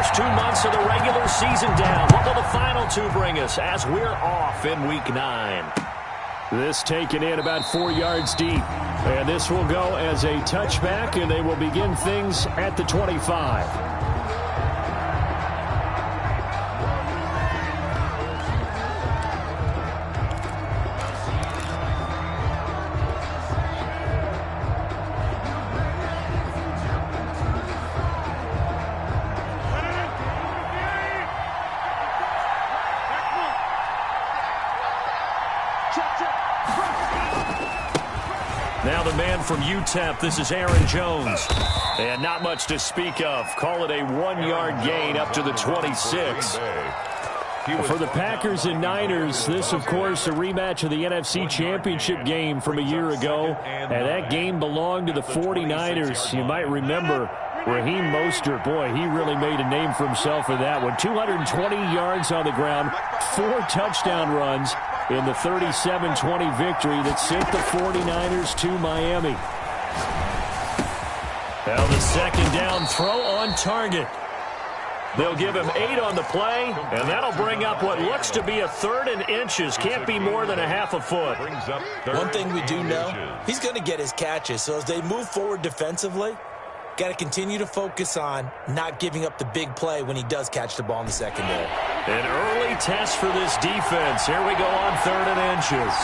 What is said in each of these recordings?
first 2 months of the regular season down. What will the final two bring us as we're off in Week 9? This taken in about 4 yards deep. And this will go as a touchback, and they will begin things at the 25. Now the man from UTEP, this is Aaron Jones. And not much to speak of. Call it a 1-yard gain up to the 26. For the Packers and Niners, this, of course, a rematch of the NFC Championship game from a year ago. And that game belonged to the 49ers. You might remember Raheem Mostert. Boy, he really made a name for himself in that one. 220 yards on the ground, 4 touchdown runs in the 37-20 victory that sent the 49ers to Miami. Now the second down throw on target. They'll give him 8 on the play, and that'll bring up what looks to be a 3rd and inches. Can't be more than a half a foot. One thing we do know, he's going to get his catches. So as they move forward defensively, got to continue to focus on not giving up the big play when he does catch the ball in the secondary. An early test for this defense. Here we go on 3rd and inches.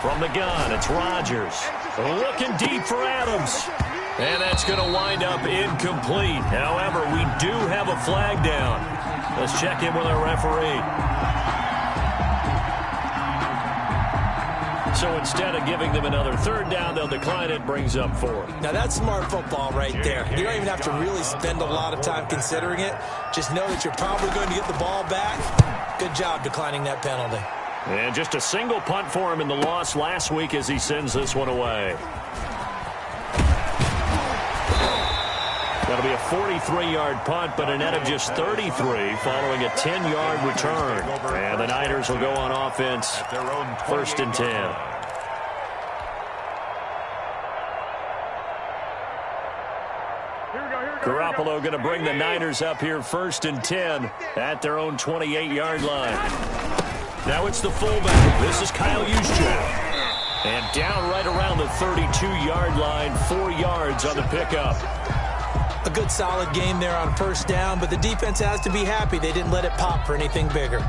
From the gun, it's Rodgers. Looking deep for Adams. And that's going to wind up incomplete. However, we do have a flag down. Let's check in with our referee. So instead of giving them another 3rd down, they'll decline it, brings up 4. Now that's smart football right there. You don't even have to really spend a lot of time considering it. Just know that you're probably going to get the ball back. Good job declining that penalty. And just a single punt for him in the loss last week as he sends this one away. That'll be a 43-yard punt, but a net of just 33 following a 10-yard return. And the Niners will go on offense, 1st and 10. Garoppolo going to bring the Niners up here 1st and 10 at their own 28-yard line. Now it's the fullback. This is Kyle Juszczyk. And down right around the 32-yard line, 4 yards on the pickup. A good solid game there on 1st down, but the defense has to be happy they didn't let it pop for anything bigger.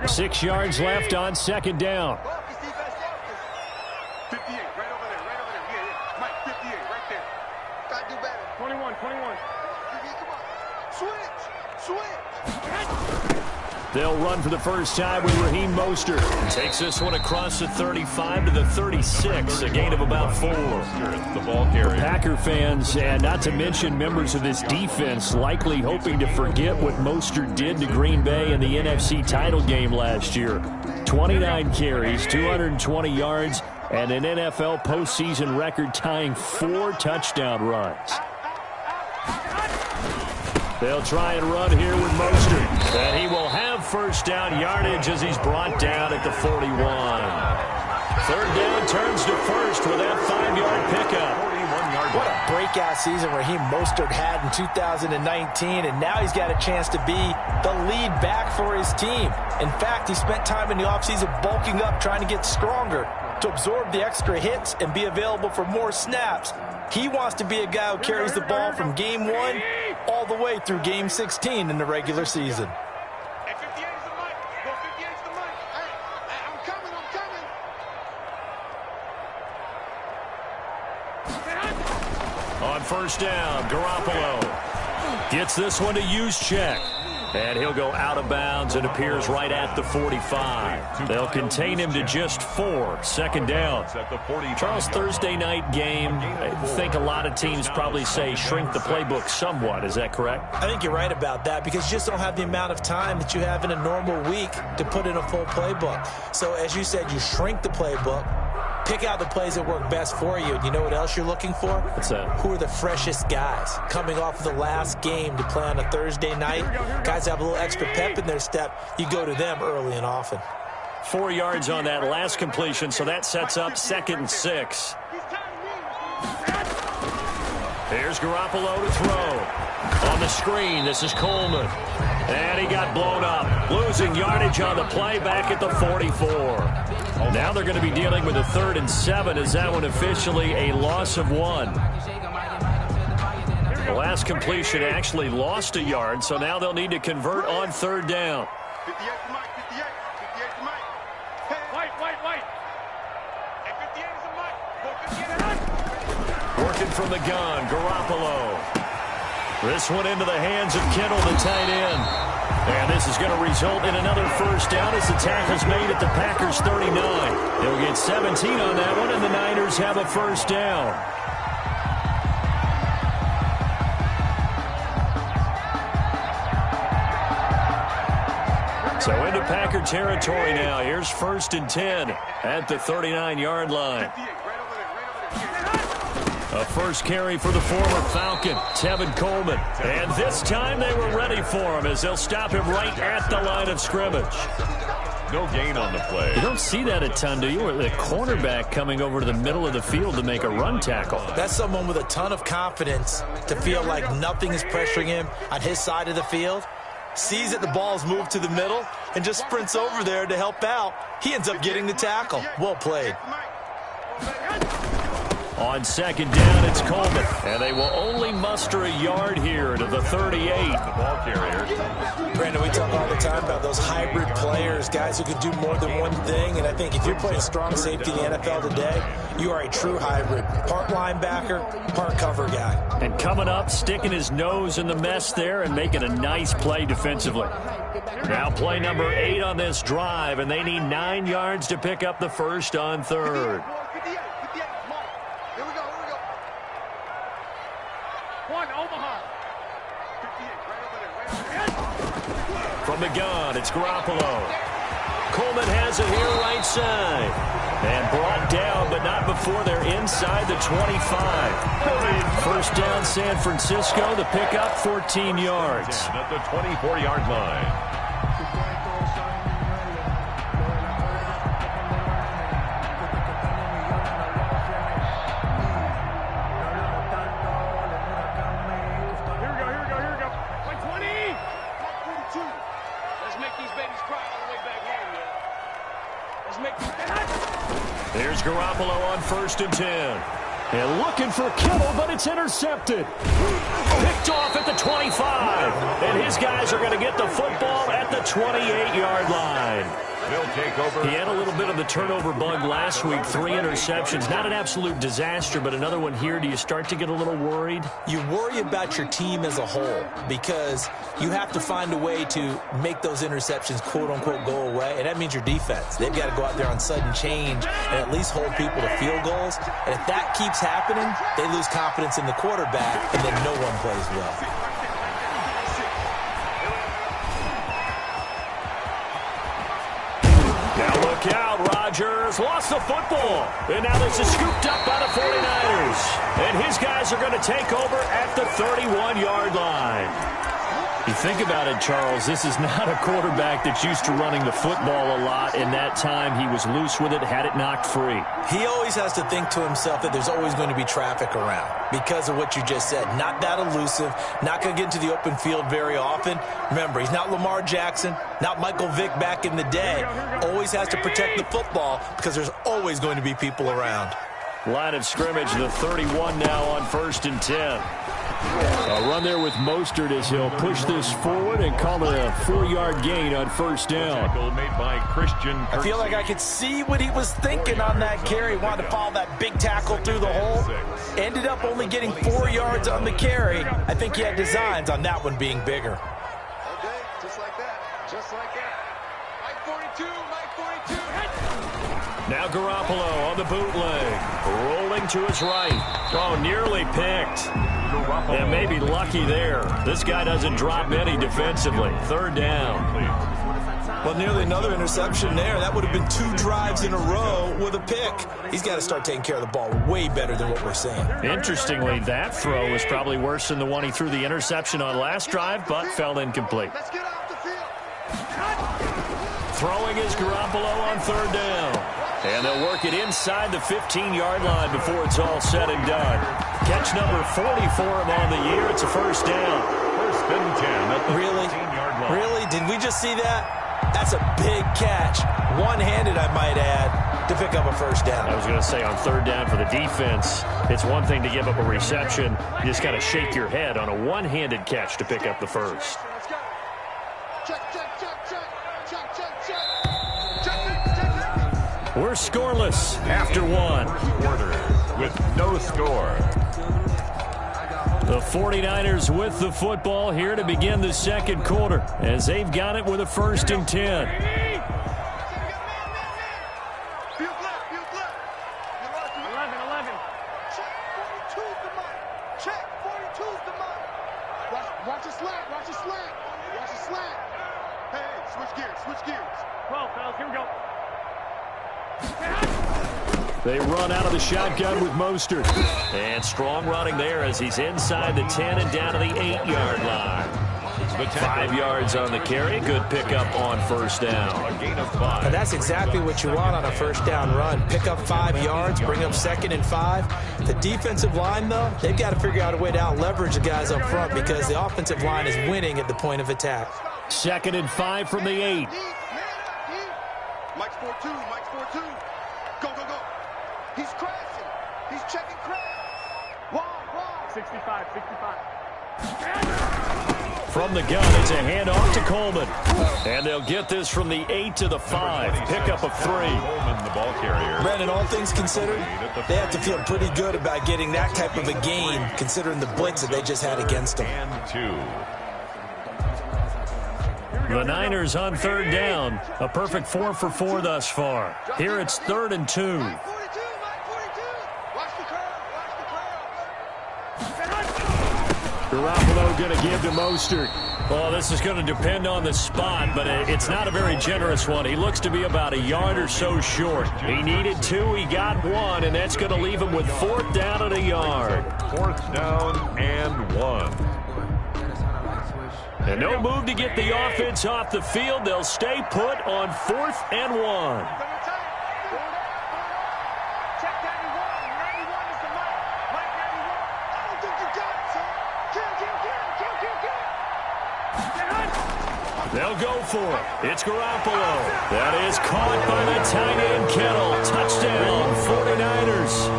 6 yards left on 2nd down. 58, right over there, right over there. Yeah. Mike, 58, right there. Gotta do better. 21. Come on. Switch. They'll run for the first time with Raheem Mostert. Takes this one across the 35 to the 36, a gain of about 4. The ball carrier. Packer fans, and not to mention members of this defense, likely hoping to forget what Mostert did to Green Bay in the NFC title game last year. 29 carries, 220 yards, and an NFL postseason record-tying 4 touchdown runs. They'll try and run here with Mostert. And he will have 1st down yardage as he's brought down at the 41. 3rd down turns to 1st with that 5-yard pickup. What a breakout season Raheem Mostert had in 2019, and now he's got a chance to be the lead back for his team. In fact, he spent time in the offseason bulking up, trying to get stronger to absorb the extra hits and be available for more snaps. He wants to be a guy who carries the ball from game 1 all the way through game 16 in the regular season. On 1st down, Garoppolo gets this one to Juszczyk. And he'll go out of bounds and appears right at the 45. They'll contain him to just 4. Second down. Charles, Thursday night game, I think a lot of teams probably say shrink the playbook somewhat. Is that correct? I think you're right about that because you just don't have the amount of time that you have in a normal week to put in a full playbook. So as you said, you shrink the playbook. Pick out the plays that work best for you. And you know what else you're looking for? What's that? Who are the freshest guys coming off of the last game to play on a Thursday night? Guys have a little extra pep in their step. You go to them early and often. 4 yards on that last completion, so that sets up 2nd and 6. Here's Garoppolo to throw. On the screen, this is Coleman. And he got blown up. Losing yardage on the play back at the 44. Now they're going to be dealing with a 3rd and 7. Is that one officially a loss of 1? The last completion actually lost a yard, so now they'll need to convert on 3rd down. 58 to Mike, 58. 58 to Mike. White. And 58 is a Mike. Working from the gun, Garoppolo. This one into the hands of Kittle, the tight end. And this is going to result in another first down as the tackle's made at the Packers' 39. They'll get 17 on that one, and the Niners have a first down. So into Packer territory now. Here's 1st and 10 at the 39-yard line. A first carry for the former Falcon, Tevin Coleman. And this time they were ready for him as they'll stop him right at the line of scrimmage. No gain on the play. You don't see that a ton, do you? Or the cornerback coming over to the middle of the field to make a run tackle. That's someone with a ton of confidence to feel like nothing is pressuring him on his side of the field. Sees that the ball's moved to the middle and just sprints over there to help out. He ends up getting the tackle. Well played. On 2nd down, it's Coleman. And they will only muster a yard here to the 38. The ball carrier. Brandon, we talk all the time about those hybrid players, guys who can do more than one thing. And I think if you're playing strong safety in the NFL today, you are a true hybrid. Part linebacker, part cover guy. And coming up, sticking his nose in the mess there and making a nice play defensively. Now play number 8 on this drive, and they need 9 yards to pick up the first on 3rd. From the gun, it's Garoppolo. Coleman has it here right side. And brought down, but not before they're inside the 25. First down, San Francisco. The pickup, 14 yards. At the 24-yard line. Here's Garoppolo on 1st and 10. And looking for Kittle, but it's intercepted. Picked off at the 25. And his guys are going to get the football at the 28-yard line. They'll take over. He had a little bit of the turnover bug last week. 3 interceptions. Not an absolute disaster, but another one here. Do you start to get a little worried? You worry about your team as a whole because you have to find a way to make those interceptions, quote-unquote, go away. And that means your defense. They've got to go out there on sudden change and at least hold people to field goals. And if that keeps happening, they lose confidence in the quarterback, and then no one plays well. Look out, Rodgers lost the football. And now this is scooped up by the 49ers. And his guys are going to take over at the 31-yard line. You think about it, Charles, this is not a quarterback that's used to running the football a lot. In that time, he was loose with it, had it knocked free. He always has to think to himself that there's always going to be traffic around because of what you just said. Not that elusive, not going to get into the open field very often. Remember, he's not Lamar Jackson, not Michael Vick back in the day. Always has to protect the football because there's always going to be people around. Line of scrimmage, the 31 now on 1st and 10. A run there with Mostert as he'll push this forward and call it a 4-yard gain on 1st down. Tackle made by Christian. I feel like I could see what he was thinking on that carry. He wanted to follow that big tackle through the hole. Ended up only getting 4 yards on the carry. I think he had designs on that one being bigger. Okay, just Just like that. Mike 42, Mike 42. Now Garoppolo on the bootleg. Rolling to his right. Oh, nearly picked. And maybe lucky there. This guy doesn't drop any defensively. Third down. Well, nearly another interception there. That would have been 2 drives in a row with a pick. He's got to start taking care of the ball way better than what we're seeing. Interestingly, that throw was probably worse than the one he threw the interception on last drive, but fell incomplete. Let's get off the field. Throwing is Garoppolo on third down. And they'll work it inside the 15-yard line before it's all said and done. Catch number 40 for him on the year. It's a first down. First and 10 at the Really? 15-yard line. Really? Did we just see that? That's a big catch. One-handed, I might add, to pick up a first down. I was going to say on third down for the defense, it's one thing to give up a reception. You just got to shake your head on a one-handed catch to pick up the first. Let's go. Check, check, check, check. Check, check, check. Check, check, check. We're scoreless after one. Quarter with no score. The 49ers with the football here to begin the second quarter as they've got it with a first and 10. Field left, field left. You lost me. 11. Check, 42's the mark. Check, 42's the mark. Watch a slant, watch a slant. Watch a slant. Hey, switch gears. 12, fellas, here we go. They run out of the shotgun with Mostert. And strong running there as he's inside the 10 and down to the 8-yard line. 5 yards on the carry. Good pickup on first down. A gain of 5. And that's exactly what you want on a first down run. Pick up 5 yards, bring up 2nd and 5. The defensive line, though, they've got to figure out a way to out-leverage the guys up front because the offensive line is winning at the point of attack. 2nd and 5 from the 8. Mike's 4-2, Mike's 4-2. Go, go, go. He's crashing. He's checking crash. Wrong. 65. From the gun, it's a handoff to Coleman. And they'll get this from the 8 to the 5. Pickup of 3. Coleman, the ball carrier. Brandon, all things considered, they have to feel pretty good about getting that type of a gain considering the blitz that they just had against them. And 2. The Niners on third down. A perfect 4 for 4 thus far. Here it's 3rd and 2. Mike 42. Watch the curve. Garoppolo going to give to Mostert. Oh, this is going to depend on the spot, but it's not a very generous one. He looks to be about a yard or so short. He needed 2, he got 1, and that's going to leave him with 4th down and a yard. 4th down and 1. And no move to get the offense off the field. They'll stay put on 4th and 1. Check 91. 91 is the Mike. Mike 91. I don't think you got it, son. Kill. They'll go for it. It's Garoppolo. That is caught by the tight end Kittle. Touchdown, 49ers.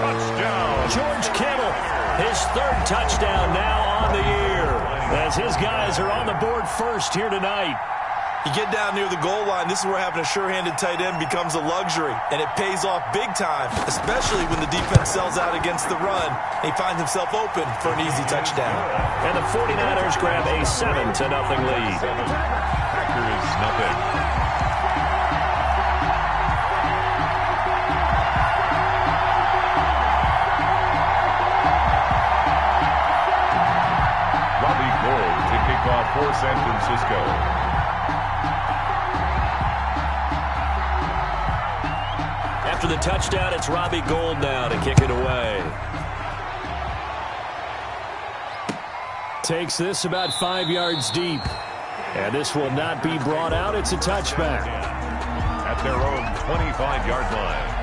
Touchdown. George Kittle, his 3rd touchdown now on the year, as his guys are on the board first here tonight. You get down near the goal line, this is where having a sure-handed tight end becomes a luxury, and it pays off big time, especially when the defense sells out against the run. He finds himself open for an easy touchdown. And the 49ers grab a 7-0 lead. Packers nothing. For San Francisco. After the touchdown, it's Robbie Gould now to kick it away. Takes this about 5 yards deep. And this will not be brought out. It's a touchback. At their own 25-yard line.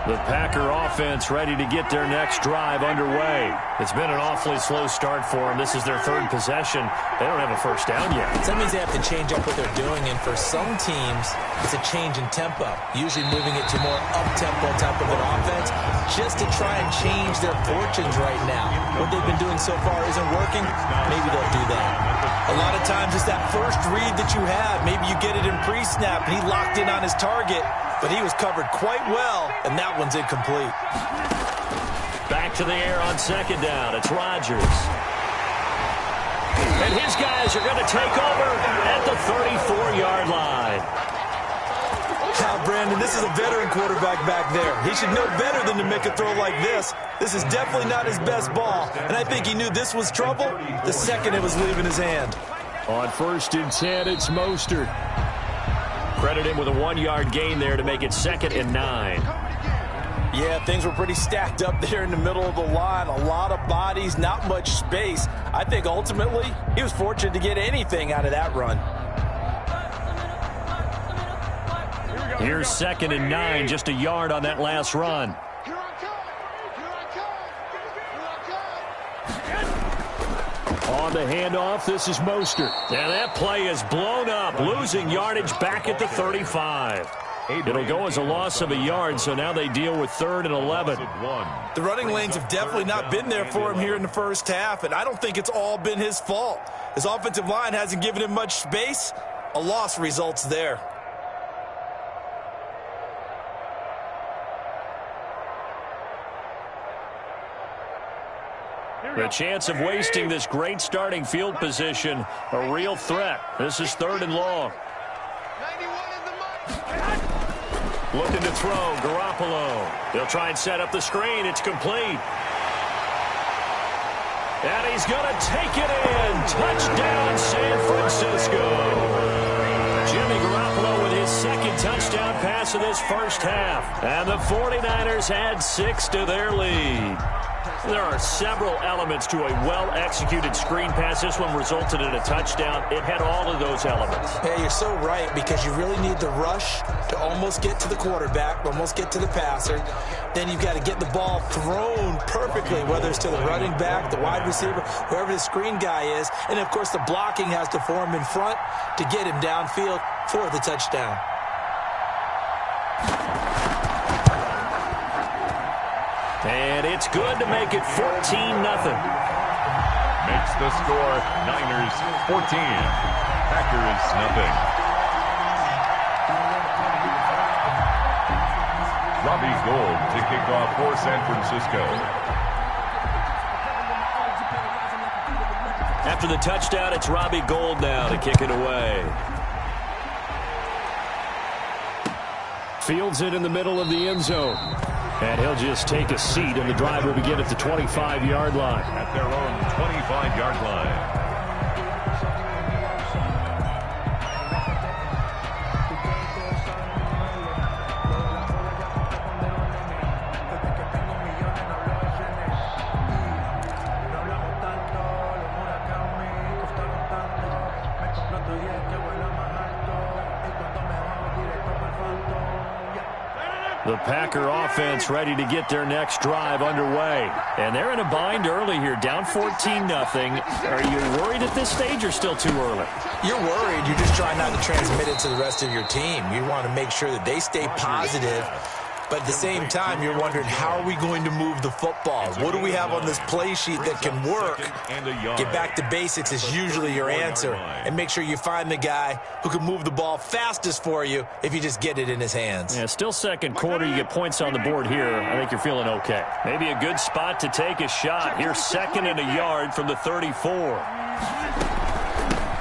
The Packer offense ready to get their next drive underway. It's been an awfully slow start for them. This is their 3rd possession. They don't have a first down yet. So that means they have to change up what they're doing, and for some teams, it's a change in tempo, usually moving it to more up-tempo type of an offense, just to try and change their fortunes right now. What they've been doing so far isn't working. Maybe they'll do that. A lot of times it's that first read that you have. Maybe you get it in pre-snap, and he locked in on his target, but he was covered quite well, and that one's incomplete. Back to the air on second down. It's Rodgers. And his guys are going to take over at the 34-yard line. Now, Brandon, this is a veteran quarterback back there. He should know better than to make a throw like this. This is definitely not his best ball, and I think he knew this was trouble the second it was leaving his hand. On 1st and 10, it's Mostert. Credit him with a 1-yard gain there to make it 2nd and 9. Yeah, things were pretty stacked up there in the middle of the line. A lot of bodies, not much space. I think ultimately he was fortunate to get anything out of that run. Here's 2nd and 9, just a yard on that last run. On the handoff, this is Mostert. And that play is blown up, losing yardage back at the 35. It'll go as a loss of a yard, so now they deal with 3rd and 11. The running lanes have definitely not been there for him here in the first half, and I don't think it's all been his fault. His offensive line hasn't given him much space. A loss results there. The chance of wasting this great starting field position, a real threat. This is 3rd and long. Looking to throw, Garoppolo. They'll try and set up the screen. It's complete. And he's going to take it in. Touchdown, San Francisco. Jimmy Garoppolo with his 2nd touchdown pass of this first half. And the 49ers add 6 to their lead. There are several elements to a well-executed screen pass. This one resulted in a touchdown. It had all of those elements. Yeah, you're so right, because you really need the rush to almost get to the quarterback, almost get to the passer. Then you've got to get the ball thrown perfectly, whether it's to the running back, the wide receiver, whoever the screen guy is. And, of course, the blocking has to form in front to get him downfield for the touchdown. And it's good to make it 14-0. Makes the score Niners 14, Packers nothing. Robbie Gould to kick off for San Francisco. After the touchdown, it's Robbie Gould now to kick it away. Fields it in the middle of the end zone. And he'll just take a seat, and the drive will begin at the 25-yard line. At their own 25-yard line. The Packer offense ready to get their next drive underway. And they're in a bind early here, down 14-0. Are you worried at this stage or still too early? You're worried. You're just trying not to transmit it to the rest of your team. You want to make sure that they stay positive. But at the same time, you're wondering, how are we going to move the football? What do we have on this play sheet that can work? Get back to basics is usually your answer. And make sure you find the guy who can move the ball fastest for you if you just get it in his hands. Yeah, still second quarter. You get points on the board here. I think you're feeling okay. Maybe a good spot to take a shot. Here's 2nd and a yard from the 34.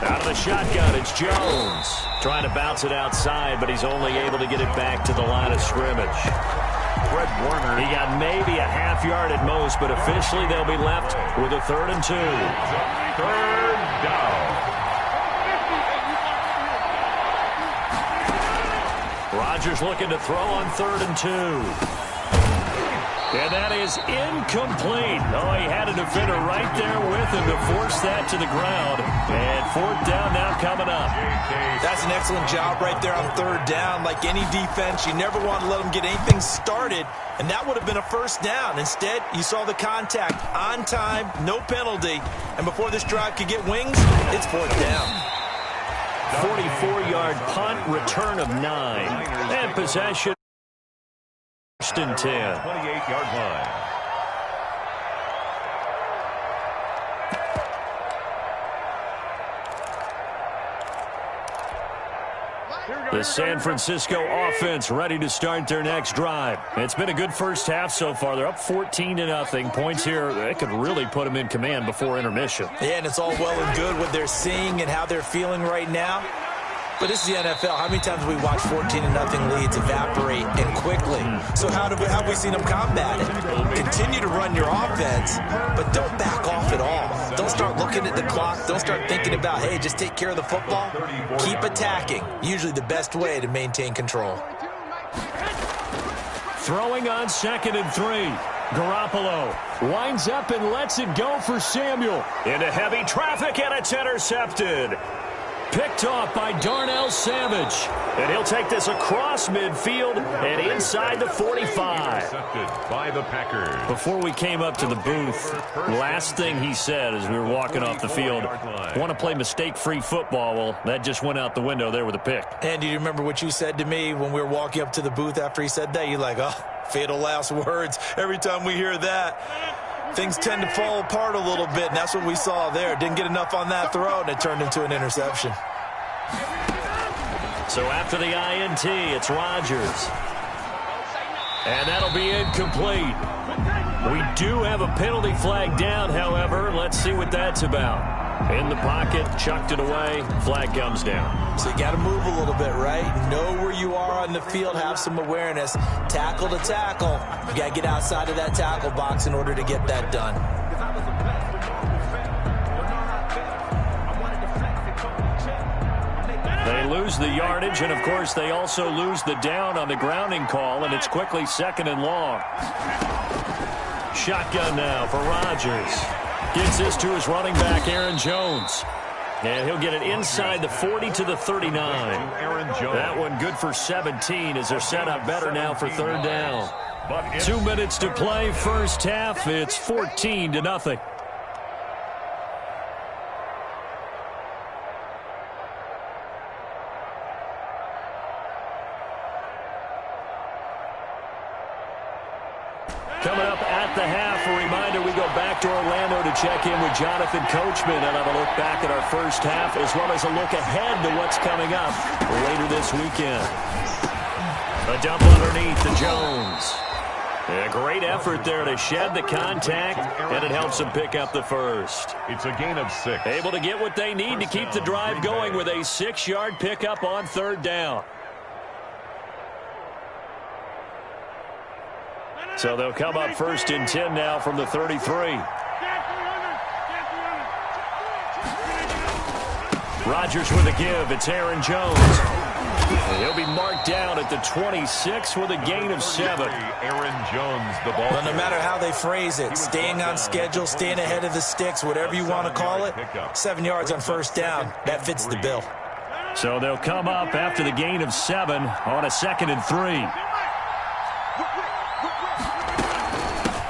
Out of the shotgun, it's Jones. Trying to bounce it outside, but he's only able to get it back to the line of scrimmage. Fred Warner. He got maybe a half yard at most, but officially they'll be left with a 3rd and 2. 3rd down. Rodgers looking to throw on 3rd and 2. And that is incomplete. Oh, he had a defender right there with him to force that to the ground. And 4th down now coming up. That's an excellent job right there on 3rd down. Like any defense, you never want to let them get anything started. And that would have been a 1st down. Instead, you saw the contact on time, no penalty. And before this drive could get wings, it's 4th down. 44-yard punt, return of 9. And possession. 1st and 10. 28-yard line. The San Francisco offense ready to start their next drive. It's been a good first half so far. They're up 14-0. Points here, they could really put them in command before intermission. Yeah, and it's all well and good what they're seeing and how they're feeling right now. But this is the NFL. How many times have we watched 14-0 leads evaporate and quickly? So how have we seen them combat it? Continue to run your offense, but don't back off at all. Don't start looking at the clock. Don't start thinking about, hey, just take care of the football. Keep attacking. Usually the best way to maintain control. Throwing on 2nd and 3. Garoppolo winds up and lets it go for Samuel. Into heavy traffic, and it's intercepted. Picked off by Darnell Savage. And he'll take this across midfield and inside the 45. Intercepted by the Packers. Before we came up to the booth, last thing he said as we were walking off the field, want to play mistake-free football. Well, that just went out the window there with a pick. And do you remember what you said to me when we were walking up to the booth after he said that? You're like, oh, fatal last words. Every time we hear that, things tend to fall apart a little bit, and that's what we saw there. Didn't get enough on that throw, and it turned into an interception. So after the INT, it's Rodgers. And that'll be incomplete. We do have a penalty flag down, however. Let's see what that's about. In the pocket, chucked it away, flag comes down. So you got to move a little bit, right? Know where you are on the field, have some awareness. Tackle to tackle. You got to get outside of that tackle box in order to get that done. They lose the yardage, and of course they also lose the down on the grounding call, and it's quickly 2nd and long. Shotgun now for Rodgers. Gets this to his running back, Aaron Jones. And he'll get it inside the 40 to the 39. That one good for 17 as they're set up better now for 3rd down. 2 minutes to play, first half. It's 14-0. Coming up at the half, a reminder, we go back to Orlando to check in with Jonathan Coachman and have a look back at our first half as well as a look ahead to what's coming up later this weekend. A dump underneath to Jones. A great effort there to shed the contact, and it helps them pick up the first. It's a gain of 6. Able to get what they need to keep the drive going with a 6-yard pickup on 3rd down. So they'll come up 1st and 10 now from the 33. Rodgers with a give. It's Aaron Jones. And he'll be marked down at the 26 with a gain of 7. Aaron Jones, the ball. Well, no matter how they phrase it, staying on schedule, staying ahead of the sticks, whatever you want to call it, 7 yards on 1st down, that fits the bill. So they'll come up after the gain of 7 on a 2nd and 3.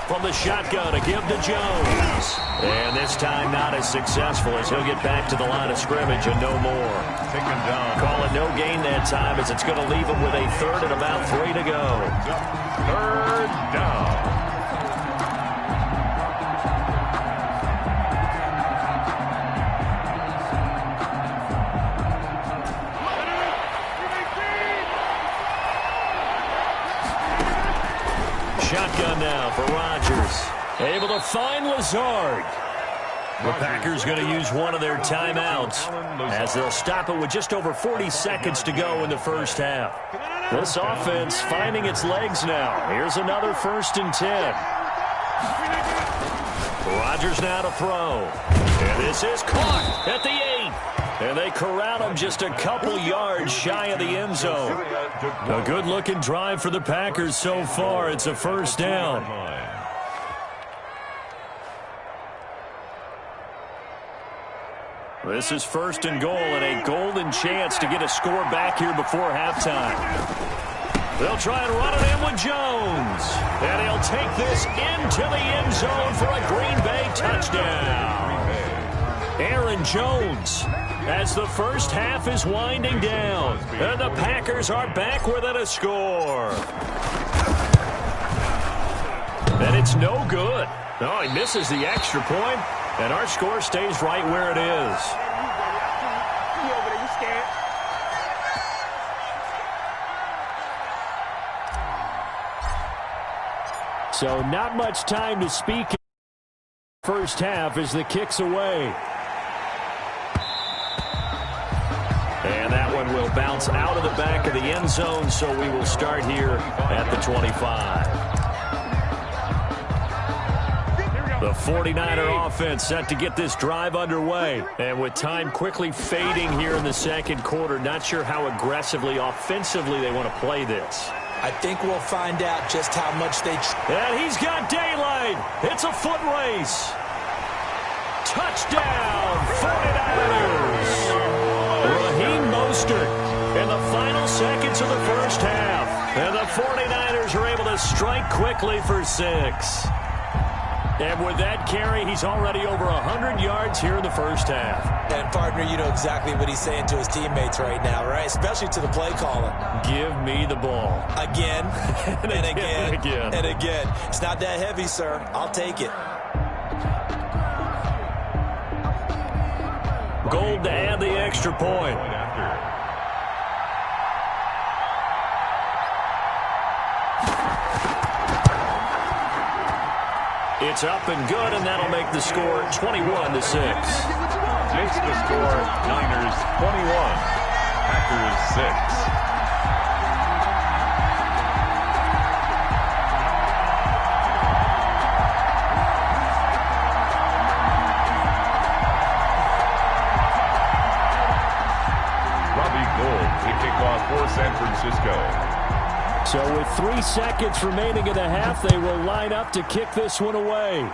From the shotgun, a give to Jones. And this time not as successful as he'll get back to the line of scrimmage and no more. Taken down. Call it no gain that time as it's going to leave him with a 3rd and about 3 to go. 3rd down. Shotgun now for Rodgers. Able to find Lazard. The Packers going to use one of their timeouts as they'll stop it with just over 40 seconds to go in the first half. This offense finding its legs now. Here's another 1st and 10. Rodgers now to throw. And this is caught at the 8. And they corral him just a couple yards shy of the end zone. A good-looking drive for the Packers so far. It's a 1st down. This is 1st and goal and a golden chance to get a score back here before halftime. They'll try and run it in with Jones. And he'll take this into the end zone for a Green Bay touchdown. Aaron Jones, as the first half is winding down. And the Packers are back within a score. And it's no good. No, he misses the extra point. And our score stays right where it is. So not much time to speak in the first half as the kick's away. And that one will bounce out of the back of the end zone, so we will start here at the 25. The 49er offense set to get this drive underway. And with time quickly fading here in the second quarter, not sure how aggressively, offensively they want to play this. I think we'll find out just how much they... And he's got daylight. It's a foot race. Touchdown, 49ers. Raheem Mostert in the final seconds of the first half. And the 49ers are able to strike quickly for 6. And with that carry, he's already over 100 yards here in the first half. And, partner, you know exactly what he's saying to his teammates right now, right? Especially to the play caller. Give me the ball. Again, and again, and again. and again. It's not that heavy, sir. I'll take it. Gold to add the extra point. It's up and good, and that'll make the score 21-6. Makes the score Niners 21, Packers 6. For San Francisco. So with 3 seconds remaining in the half, they will line up to kick this one away.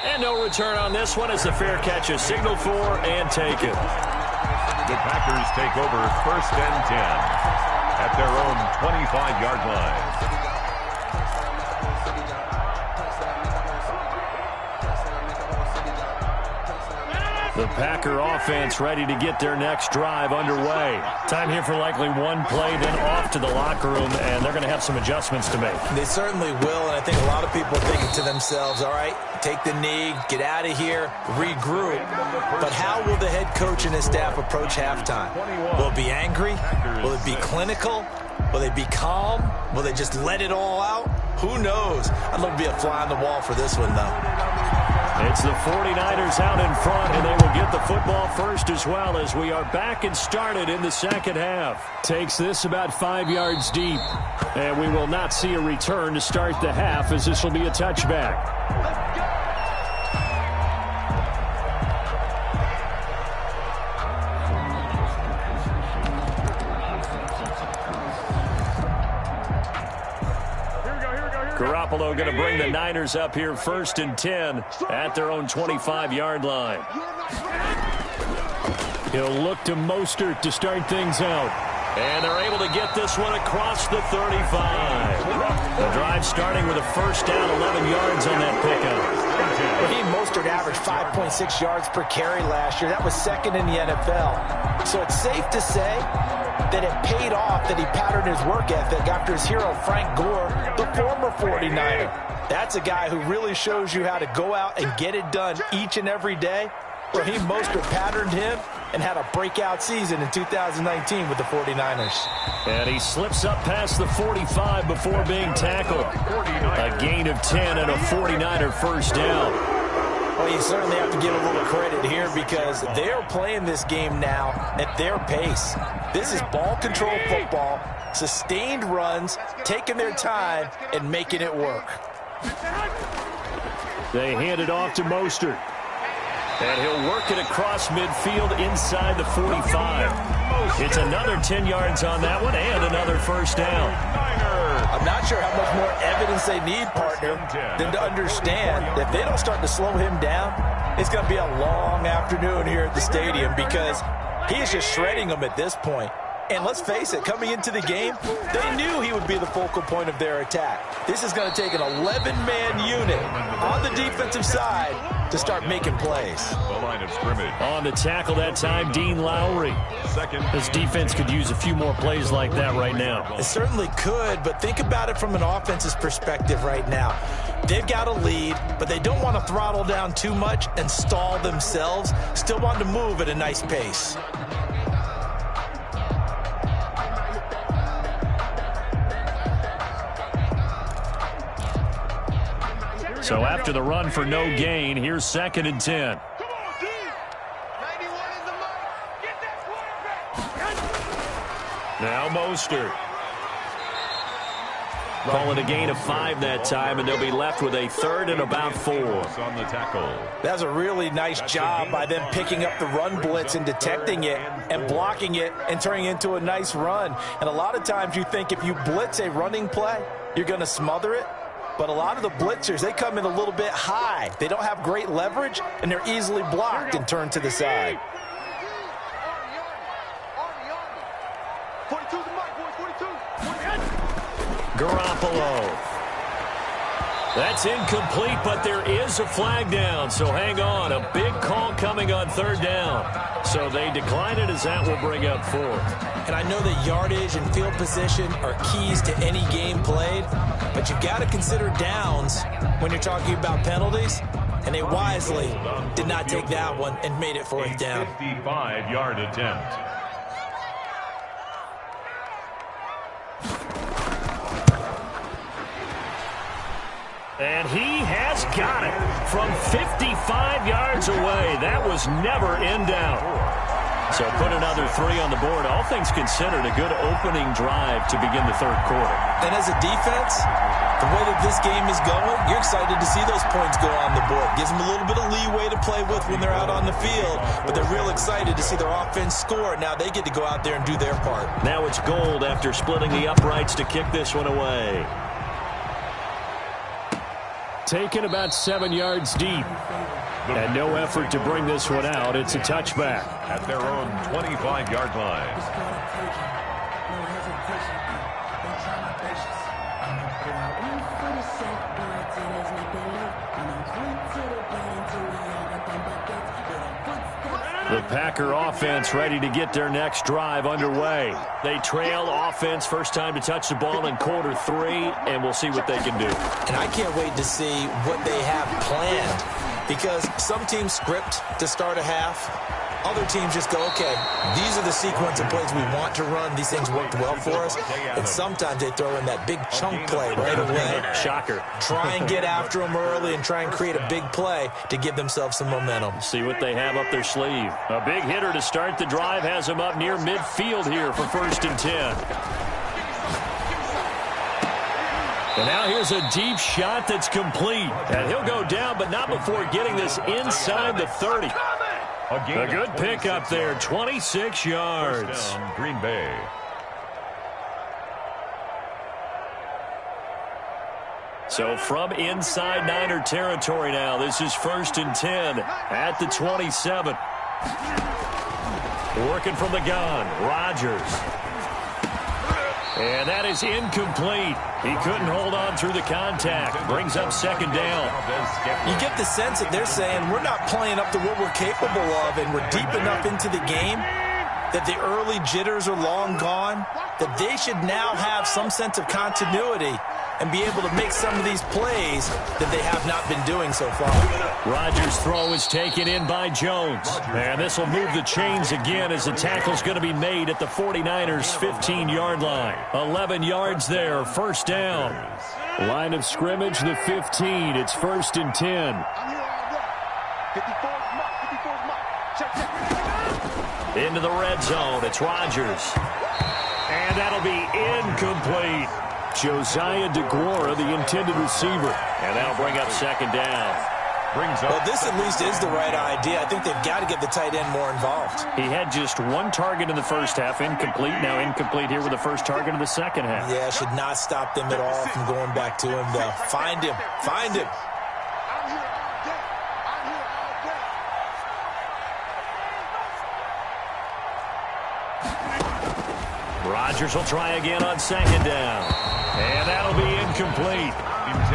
And no return on this one as the fair catch is signaled for and taken. The Packers take over 1st and 10 at their own 25-yard line. The Packer offense ready to get their next drive underway. Time here for likely one play, then off to the locker room, and they're going to have some adjustments to make. They certainly will, and I think a lot of people are thinking to themselves, all right, take the knee, get out of here, regroup. But how will the head coach and his staff approach halftime? Will it be angry? Will it be clinical? Will they be calm? Will they just let it all out? Who knows? I'd love to be a fly on the wall for this one, though. It's the 49ers out in front, and they will get the football first as well as we are back and started in the second half. Takes this about 5 yards deep, and we will not see a return to start the half as this will be a touchback. Garoppolo going to bring the Niners up here 1st and 10 at their own 25-yard line. He'll look to Mostert to start things out. And they're able to get this one across the 35. The drive starting with a 1st down, 11 yards on that pickup. Raheem Mostert averaged 5.6 yards per carry last year. That was 2nd in the NFL. So it's safe to say that it paid off that he patterned his work ethic after his hero Frank Gore, the former 49er. That's a guy who really shows you how to go out and get it done each and every day. Raheem Mostert patterned him and had a breakout season in 2019 with the 49ers. And he slips up past the 45 before being tackled. A gain of 10 and a 49er 1st down. Well, you certainly have to give a little credit here because they're playing this game now at their pace. This is ball control football, sustained runs, taking their time and making it work. They hand it off to Mostert. And he'll work it across midfield inside the 45. It's another 10 yards on that one and another 1st down. I'm not sure how much more evidence they need, partner, than to understand that if they don't start to slow him down, it's going to be a long afternoon here at the stadium because he is just shredding them at this point. And let's face it, coming into the game, they knew he would be the focal point of their attack. This is going to take an 11-man unit on the defensive side to start making plays. The line of scrimmage. On the tackle that time, Dean Lowry. This defense could use a few more plays like that right now. It certainly could, but think about it from an offense's perspective right now. They've got a lead, but they don't want to throttle down too much and stall themselves. Still want to move at a nice pace. So after the run for no gain, here's 2nd and 10. Come on, D. 91 is the mark. Get that quarterback. Now Mostert. Call it a gain of 5 that time, and they'll be left with a 3rd and about 4. On the tackle. That's a really nice job by them picking up the run blitz and detecting it and blocking it and turning it into a nice run. And a lot of times you think if you blitz a running play, you're going to smother it. But a lot of the blitzers, they come in a little bit high. They don't have great leverage, and they're easily blocked and turned to the side. 42's the mark, boys. 42. Garoppolo. That's incomplete, but there is a flag down, so hang on. A big call coming on 3rd down. So they decline it as that will bring up 4th. And I know that yardage and field position are keys to any game played, but you've got to consider downs when you're talking about penalties, and they wisely did not take that one and made it 4th down. 55-yard attempt. And he has got it from 55 yards away. That was never in doubt. So put another 3 on the board. All things considered, a good opening drive to begin the 3rd quarter. And as a defense, the way that this game is going, you're excited to see those points go on the board. Gives them a little bit of leeway to play with when they're out on the field, but they're real excited to see their offense score. Now they get to go out there and do their part. Now it's Gold after splitting the uprights to kick this one away. Taken about 7 yards deep. And no effort to bring this one out. It's a touchback. At their own 25-yard line. The Packer offense ready to get their next drive underway. They trail offense, first time to touch the ball in quarter 3, and we'll see what they can do. And I can't wait to see what they have planned, because some teams script to start a half. Other teams just go, okay, these are the sequence of plays we want to run. These things worked well for us. And sometimes they throw in that big chunk play right away. Shocker. Try and get after them early and try and create a big play to give themselves some momentum. See what they have up their sleeve. A big hitter to start the drive has him up near midfield here for 1st and 10. And now here's a deep shot that's complete. And he'll go down, but not before getting this inside the 30. A good pickup there, 26 yards. First down, Green Bay. So from inside Niner territory now, this is 1st and 10 at the 27. Working from the gun, Rodgers. And that is incomplete. He couldn't hold on through the contact. Brings up 2nd down. You get the sense that they're saying we're not playing up to what we're capable of, and we're deep enough into the game that the early jitters are long gone, that they should now have some sense of continuity and be able to make some of these plays that they have not been doing so far. Rodgers' throw is taken in by Jones. And this will move the chains again as the tackle's going to be made at the 49ers' 15-yard line. 11 yards there, 1st down. Line of scrimmage, the 15. It's 1st and 10. I'm here all day. 54's mark. 54's mark. Check. Into the red zone, it's Rodgers. And that'll be incomplete. Josiah DeGuara, the intended receiver. And that'll bring up 2nd down. Well, this at least is the right idea. I think they've got to get the tight end more involved. He had just 1 target in the first half, incomplete. Now incomplete here with the first target of the second half. Yeah, should not stop them at all from going back to him, though. Find him. Find him. I'm here all day. I'm here all day. Rodgers will try again on 2nd down. And that'll be incomplete.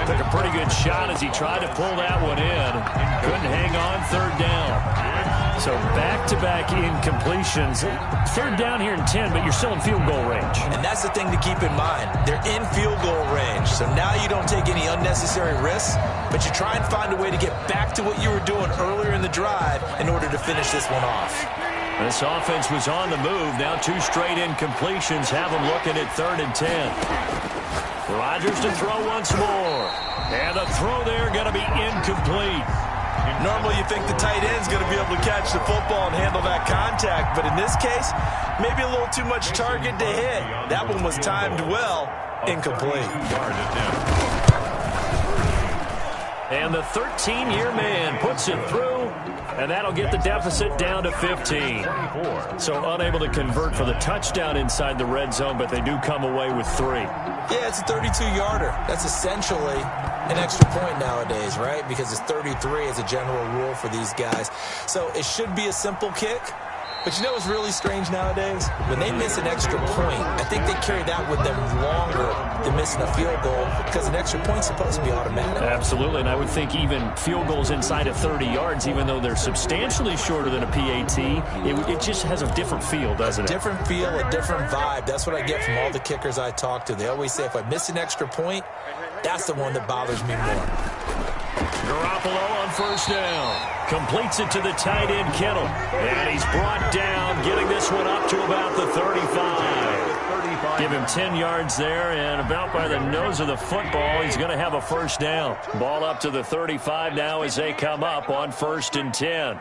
Took a pretty good shot as he tried to pull that one in. Couldn't hang on 3rd down. So back-to-back incompletions. 3rd down here in 10, but you're still in field goal range. And that's the thing to keep in mind. They're in field goal range. So now you don't take any unnecessary risks, but you try and find a way to get back to what you were doing earlier in the drive in order to finish this one off. This offense was on the move. Now 2 straight incompletions have them looking at 3rd and 10. Rodgers to throw once more. And the throw there going to be incomplete. Normally you think the tight end's going to be able to catch the football and handle that contact, but in this case, maybe a little too much target to hit. That one was timed well, incomplete. And the 13-year man puts it through, and that'll get the deficit down to 15. So unable to convert for the touchdown inside the red zone, but they do come away with 3. Yeah, it's a 32-yarder. That's essentially an extra point nowadays, right? Because it's 33 as a general rule for these guys. So it should be a simple kick. But you know what's really strange nowadays? When they miss an extra point, I think they carry that with them longer than missing a field goal because an extra point's supposed to be automatic. Absolutely, and I would think even field goals inside of 30 yards, even though they're substantially shorter than a PAT, it just has a different feel, doesn't it? A different feel, a different vibe. That's what I get from all the kickers I talk to. They always say if I miss an extra point, that's the one that bothers me more. Garoppolo on first down. Completes it to the tight end, Kittle. And he's brought down, getting this one up to about the 35. Give him 10 yards there, and about by the nose of the football, he's going to have a first down. Ball up to the 35 now as they come up on 1st and 10.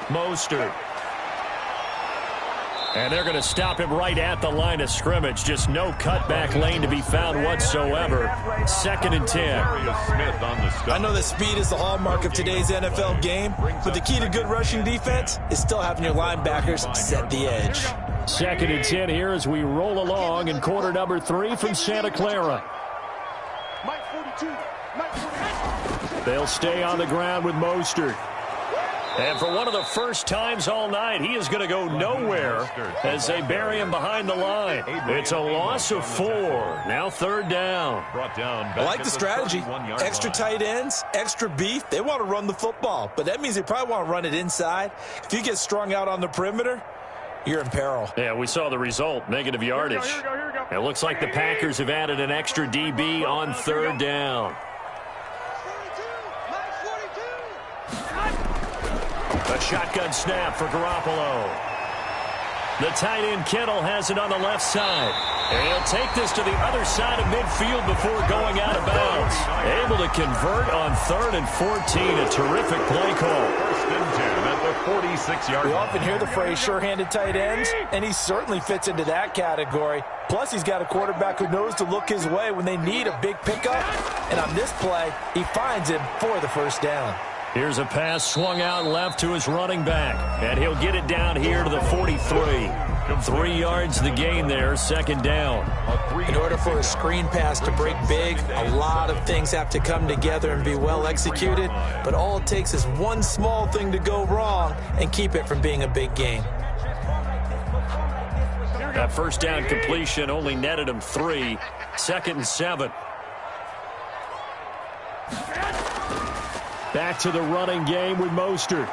Mostert. And they're going to stop him right at the line of scrimmage. Just no cutback lane to be found whatsoever. 2nd and 10. I know that speed is the hallmark of today's NFL game, but the key to good rushing defense is still having your linebackers set the edge. 2nd and 10 here as we roll along in quarter number 3 from Santa Clara. They'll stay on the ground with Mostert. And for one of the first times all night, he is going to go nowhere as they bury him behind the line. It's a loss of 4. Now 3rd down. I like the strategy. Extra tight ends, extra beef. They want to run the football, but that means they probably want to run it inside. If you get strung out on the perimeter, you're in peril. Yeah, we saw the result, negative yardage. Here we go. It looks like the Packers have added an extra DB on 3rd down. A shotgun snap for Garoppolo. The tight end Kittle has it on the left side. And he'll take this to the other side of midfield before going out of bounds. Able to convert on 3rd and 14. A terrific play call. 1st and 10 at the 46-yard line. We often hear the phrase sure-handed tight ends, and he certainly fits into that category. Plus, he's got a quarterback who knows to look his way when they need a big pickup. And on this play, he finds him for the first down. Here's a pass swung out left to his running back. And he'll get it down here to the 43. 3 yards the gain there, 2nd down. In order for a screen pass to break big, a lot of things have to come together and be well executed. But all it takes is one small thing to go wrong and keep it from being a big gain. That first down completion only netted him 3. 2nd and 7. Back to the running game with Mostert.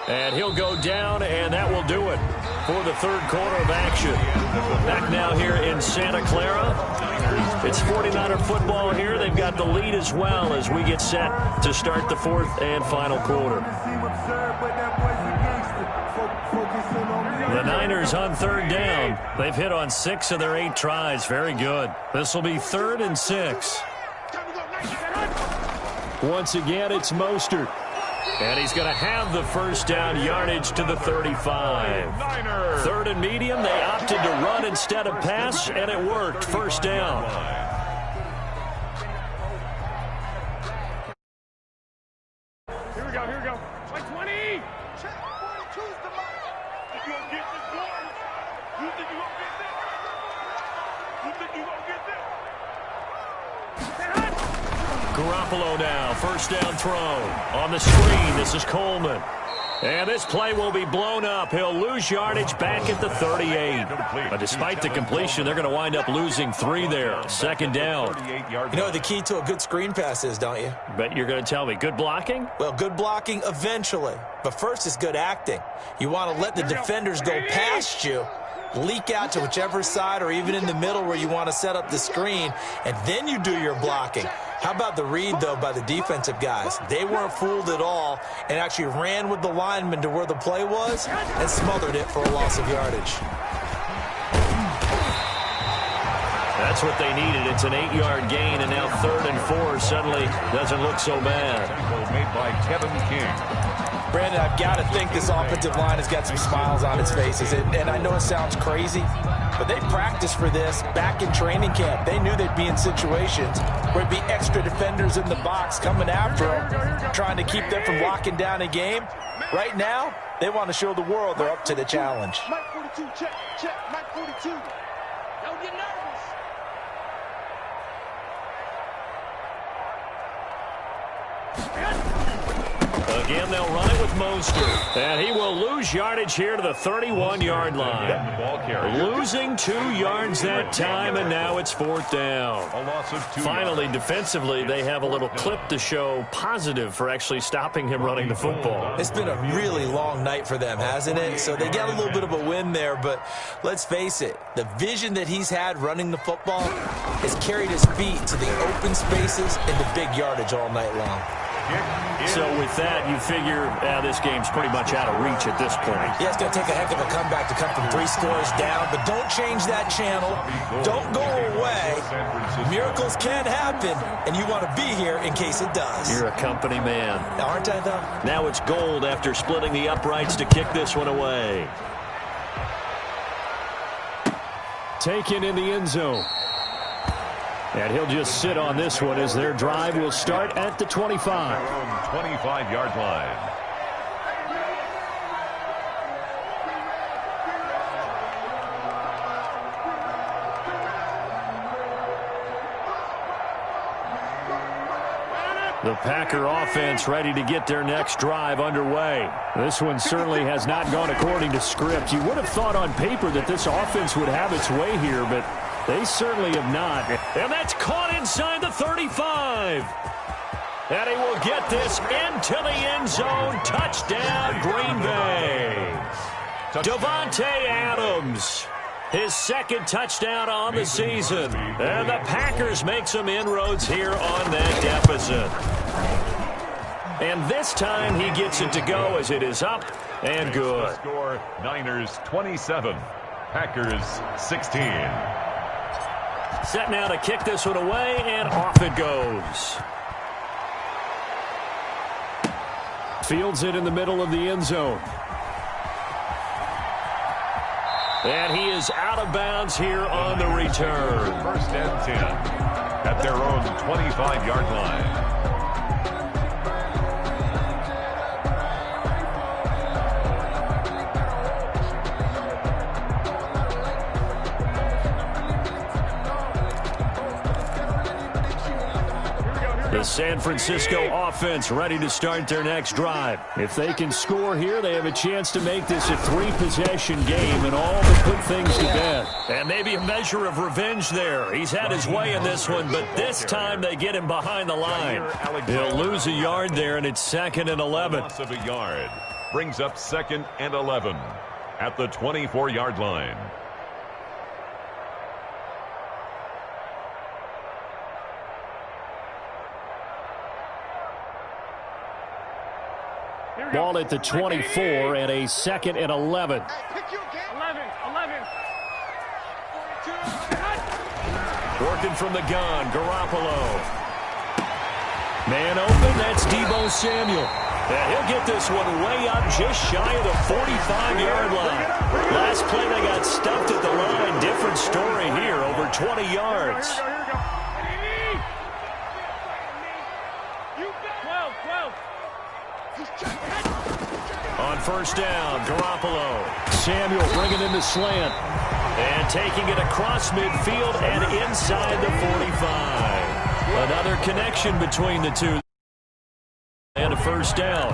And he'll go down, and that will do it for the 3rd quarter of action. Back now here in Santa Clara. It's 49er football here. They've got the lead as well as we get set to start the 4th and final quarter. The Niners on 3rd down. They've hit on 6 of their 8 tries. Very good. This will be 3rd and 6. Once again, it's Mostert. And he's going to have the first down yardage to the 35. 3rd and medium. They opted to run instead of pass, and it worked. First down. Here we go. Like 20. Check 42's the mark. You gonna get this one? You think you gonna get this? You think you gonna get this? Garoppolo now, first down throw. On the screen, this is Coleman. And this play will be blown up. He'll lose yardage back at the 38. But despite the completion, they're going to wind up losing 3 there. 2nd down. You know what the key to a good screen pass is, don't you? Bet you're going to tell me. Good blocking? Well, good blocking eventually. But first is good acting. You want to let the defenders go past you, leak out to whichever side or even in the middle where you want to set up the screen, and then you do your blocking. How about the read, though, by the defensive guys? They weren't fooled at all and actually ran with the lineman to where the play was and smothered it for a loss of yardage. That's what they needed. It's an 8-yard gain, and now 3rd and 4 suddenly doesn't look so bad. Tackle made by Kevin King. Brandon, I've got to think this offensive line has got some smiles on its faces. And I know it sounds crazy, but they practiced for this back in training camp. They knew they'd be in situations where it'd be extra defenders in the box coming after them, trying to keep them from locking down a game. Right now, they want to show the world they're up to the challenge. Mike 42, check, Mike 42. Don't get nervous. Again, they'll run it with Mostert. And he will lose yardage here to the 31-yard line. Losing 2 yards that time, and now it's 4th down. A loss of 2 Finally, yards. defensively, they have a little clip to show positive for actually stopping him running the football. It's been a really long night for them, hasn't it? So they got a little bit of a win there, but let's face it, the vision that he's had running the football has carried his feet to the open spaces and the big yardage all night long. So with that, you figure this game's pretty much out of reach at this point. Yeah, it's going to take a heck of a comeback to come from 3 scores down, but don't change that channel. Don't go away. Miracles can happen, and you want to be here in case it does. You're a company man. Aren't I, though? Now it's Gold after splitting the uprights to kick this one away. Taken in the end zone. And he'll just sit on this one as their drive will start at the 25. Their own 25-yard line. The Packer offense ready to get their next drive underway. This one certainly has not gone according to script. You would have thought on paper that this offense would have its way here, but they certainly have not. And that's caught inside the 35. And he will get this into the end zone. Touchdown, Green Bay. Davante Adams. His 2nd touchdown on the season. And the Packers make some inroads here on that deficit. And this time he gets it to go as it is up and good. The score, Niners 27, Packers 16. Set now to kick this one away, and off it goes. Fields it in the middle of the end zone. And he is out of bounds here on the return. 1st and 10 at their own 25-yard line. The San Francisco offense ready to start their next drive. If they can score here, they have a chance to make this a 3-possession game and all but put things to bed. And maybe a measure of revenge there. He's had his way in this one, but this time they get him behind the line. He'll lose a yard there, and it's 2nd and 11. Loss of a yard brings up 2nd and 11 at the 24-yard line. Ball at the 24 and a 2nd and 11. Hey, pick your game. 11. Working from the gun, Garoppolo. Man open, that's Deebo Samuel. And he'll get this one way up just shy of the 45-yard line. Last play they got stuffed at the line. Different story here, over 20 yards. On 1st down, Garoppolo. Samuel bringing in the slant. And taking it across midfield and inside the 45. Another connection between the two. And a 1st down.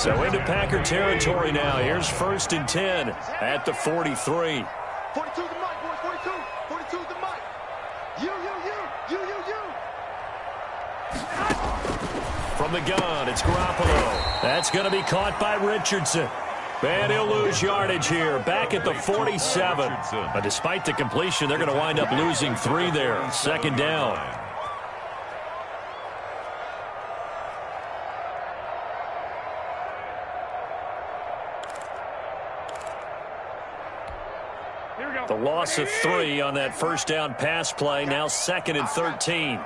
So into Packer territory now. Here's 1st and 10 at the 43. 42 the mic, boys. 42. 42 the mic. You. From the gun, it's Garoppolo. That's going to be caught by Richardson. And he'll lose yardage here, back at the 47. But despite the completion, they're going to wind up losing 3 there. 2nd down. Here we go. The loss of 3 on that first down pass play. Now 2nd and 13.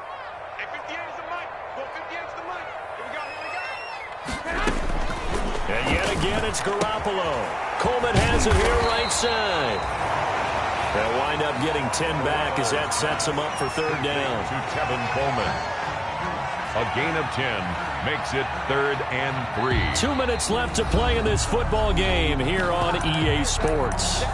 And yet again, it's Garoppolo. Coleman has it here right side. They'll wind up getting 10 back as that sets them up for 3rd down. To Tevin Coleman. A gain of 10 makes it 3rd and 3. 2 minutes left to play in this football game here on EA Sports.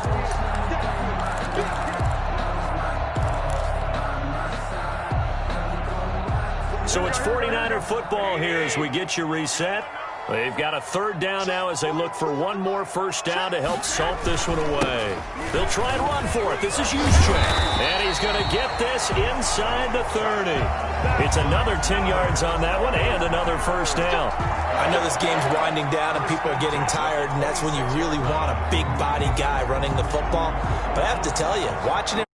So it's 49er football here as we get you reset. They've got a 3rd down now as they look for one more first down to help salt this one away. They'll try and run for it. This is Juszczyk. And he's going to get this inside the 30. It's another 10 yards on that one and another first down. I know this game's winding down and people are getting tired, and that's when you really want a big body guy running the football. But I have to tell you, watching him